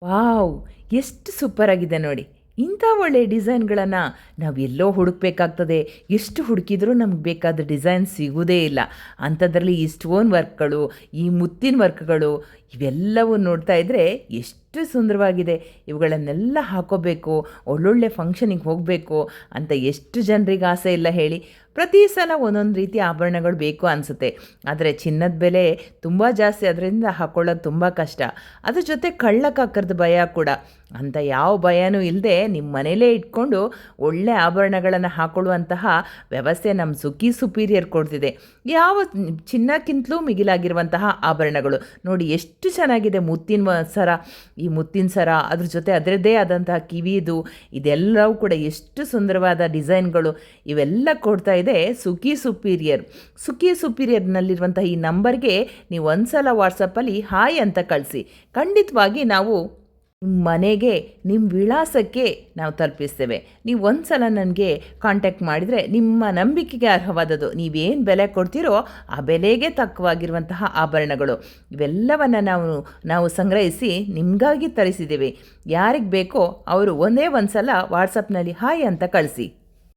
Wow! ಎಷ್ಟು ಸೂಪರಾಗಿದೆ ನೋಡಿ. ಇಂಥ ಒಳ್ಳೆ ಡಿಸೈನ್ಗಳನ್ನು ನಾವು ಎಲ್ಲೋ ಹುಡುಕಬೇಕಾಗ್ತದೆ. ಎಷ್ಟು ಹುಡುಕಿದ್ರೂ ನಮ್ಗೆ ಬೇಕಾದ ಡಿಸೈನ್ ಸಿಗೋದೇ ಇಲ್ಲ. ಅಂಥದ್ರಲ್ಲಿ ಈ ಸ್ಟೋನ್ ವರ್ಕ್ಗಳು, ಈ ಮುತ್ತಿನ ವರ್ಕ್ಗಳು ಇವೆಲ್ಲವೂ ನೋಡ್ತಾ ಇದ್ದರೆ ಎಷ್ಟು ಸುಂದರವಾಗಿದೆ. ಇವುಗಳನ್ನೆಲ್ಲ ಹಾಕೋಬೇಕು, ಒಳ್ಳೊಳ್ಳೆ ಫಂಕ್ಷನಿಗೆ ಹೋಗಬೇಕು ಅಂತ ಎಷ್ಟು ಜನರಿಗೆ ಆಸೆ ಇಲ್ಲ ಹೇಳಿ. ಪ್ರತಿ ಸಲ ಒಂದೊಂದು ರೀತಿ ಆಭರಣಗಳು ಬೇಕು ಅನಿಸುತ್ತೆ. ಆದರೆ ಚಿನ್ನದ ಬೆಲೆ ತುಂಬ ಜಾಸ್ತಿ, ಅದರಿಂದ ಹಾಕ್ಕೊಳ್ಳೋದು ತುಂಬ ಕಷ್ಟ. ಅದ್ರ ಜೊತೆ ಕಳ್ಳಕಾಕರದ ಭಯ ಕೂಡ. ಅಂಥ ಯಾವ ಭಯನೂ ಇಲ್ಲದೆ ನಿಮ್ಮ ಮನೇಲೇ ಇಟ್ಕೊಂಡು ಒಳ್ಳೆ ಆಭರಣಗಳನ್ನು ಹಾಕ್ಕೊಳ್ಳುವಂತಹ ವ್ಯವಸ್ಥೆ ನಮ್ಮ ಸುಖಿ ಸುಪೀರಿಯರ್ ಕೊಡ್ತಿದೆ. ಯಾವ ಚಿನ್ನಕ್ಕಿಂತಲೂ ಮಿಗಿಲಾಗಿರುವಂತಹ ಆಭರಣಗಳು ನೋಡಿ, ಎಷ್ಟು ಚೆನ್ನಾಗಿದೆ. ಮುತ್ತಿನ ಸರ, ಈ ಮುತ್ತಿನ ಸರ, ಅದ್ರ ಜೊತೆ ಅದರದ್ದೇ ಆದಂತಹ ಕಿವಿದು, ಇದೆಲ್ಲವೂ ಕೂಡ ಎಷ್ಟು ಸುಂದರವಾದ ಡಿಸೈನ್ಗಳು ಇವೆಲ್ಲ ಕೊಡ್ತಾ ಇದೆ ಸುಖಿ ಸುಪೀರಿಯರ್. ಸುಖಿ ಸುಪೀರಿಯರ್ನಲ್ಲಿರುವಂಥ ಈ ನಂಬರ್ಗೆ ನೀವು ಒಂದು ಸಲ ವಾಟ್ಸಪ್ಪಲ್ಲಿ ಹಾಯ್ ಅಂತ ಕಳಿಸಿ. ಖಂಡಿತವಾಗಿ ನಾವು ನಿಮ್ಮ ಮನೆಗೆ, ನಿಮ್ಮ ವಿಳಾಸಕ್ಕೆ ನಾವು ತಲುಪಿಸ್ತೇವೆ. ನೀವು ಒಂದು ಸಲ ನನಗೆ ಕಾಂಟ್ಯಾಕ್ಟ್ ಮಾಡಿದರೆ ನಿಮ್ಮ ನಂಬಿಕೆಗೆ ಅರ್ಹವಾದದ್ದು, ನೀವೇನು ಬೆಲೆ ಕೊಡ್ತೀರೋ ಆ ಬೆಲೆಗೆ ತಕ್ಕವಾಗಿರುವಂತಹ ಆಭರಣಗಳು ಇವೆಲ್ಲವನ್ನು ನಾವು ಸಂಗ್ರಹಿಸಿ ನಿಮಗಾಗಿ ತರಿಸಿದ್ದೇವೆ. ಯಾರಿಗೆ ಬೇಕೋ ಅವರು ಒಂದೇ ಒಂದು ಸಲ ವಾಟ್ಸಪ್ನಲ್ಲಿ ಹಾಯ್ ಅಂತ ಕಳಿಸಿ.